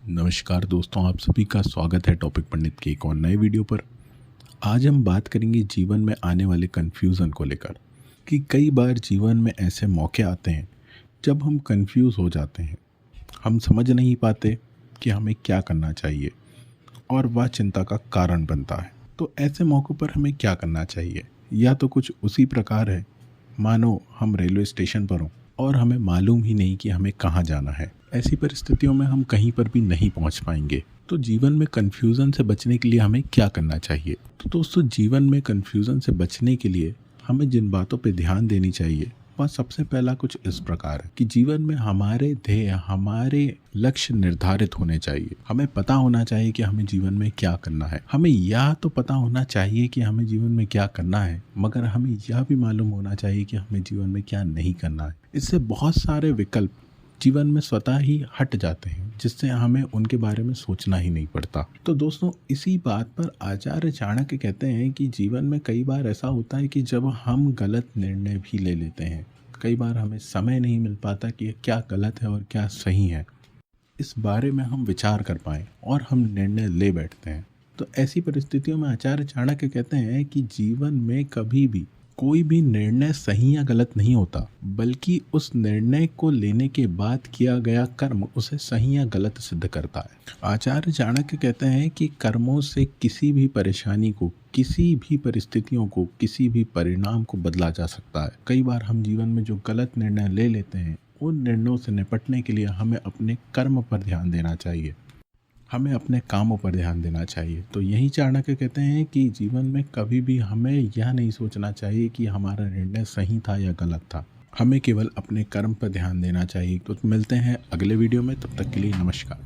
नमस्कार दोस्तों, आप सभी का स्वागत है टॉपिक पंडित के एक और नए वीडियो पर। आज हम बात करेंगे जीवन में आने वाले कन्फ्यूज़न को लेकर कि कई बार जीवन में ऐसे मौके आते हैं जब हम कंफ्यूज हो जाते हैं। हम समझ नहीं पाते कि हमें क्या करना चाहिए और वह चिंता का कारण बनता है। तो ऐसे मौक़ों पर हमें क्या करना चाहिए? या तो कुछ उसी प्रकार है, मानो हम रेलवे स्टेशन पर हों और हमें मालूम ही नहीं कि हमें कहाँ जाना है। ऐसी परिस्थितियों में हम कहीं पर भी नहीं पहुंच पाएंगे। तो जीवन में कन्फ्यूज़न से बचने के लिए हमें क्या करना चाहिए? तो दोस्तों, जीवन में कन्फ्यूज़न से बचने के लिए हमें जिन बातों पे ध्यान देनी चाहिए वह सबसे पहला कुछ इस प्रकार है कि जीवन में हमारे ध्येय, हमारे लक्ष्य निर्धारित होने चाहिए। हमें पता होना चाहिए कि हमें जीवन में क्या करना है। हमें यह तो पता होना चाहिए कि हमें जीवन में क्या करना है, मगर हमें यह भी मालूम होना चाहिए कि हमें जीवन में क्या नहीं करना है। इससे बहुत सारे विकल्प जीवन में स्वतः ही हट जाते हैं, जिससे हमें उनके बारे में सोचना ही नहीं पड़ता। तो दोस्तों, इसी बात पर आचार्य चाणक्य कहते हैं कि जीवन में कई बार ऐसा होता है कि जब हम गलत निर्णय भी ले लेते हैं। कई बार हमें समय नहीं मिल पाता कि क्या गलत है और क्या सही है, इस बारे में हम विचार कर पाएँ और हम निर्णय ले बैठते हैं। तो ऐसी परिस्थितियों में आचार्य चाणक्य कहते हैं कि जीवन में कभी भी कोई भी निर्णय सही या गलत नहीं होता, बल्कि उस निर्णय को लेने के बाद किया गया कर्म उसे सही या गलत सिद्ध करता है। आचार्य चाणक्य कहते हैं कि कर्मों से किसी भी परेशानी को, किसी भी परिस्थितियों को, किसी भी परिणाम को बदला जा सकता है। कई बार हम जीवन में जो गलत निर्णय ले लेते हैं, उन निर्णयों से निपटने के लिए हमें अपने कर्म पर ध्यान देना चाहिए, हमें अपने कामों पर ध्यान देना चाहिए। तो यही चाणक्य कहते हैं कि जीवन में कभी भी हमें यह नहीं सोचना चाहिए कि हमारा निर्णय सही था या गलत था। हमें केवल अपने कर्म पर ध्यान देना चाहिए। तो मिलते हैं अगले वीडियो में, तब तक के लिए नमस्कार।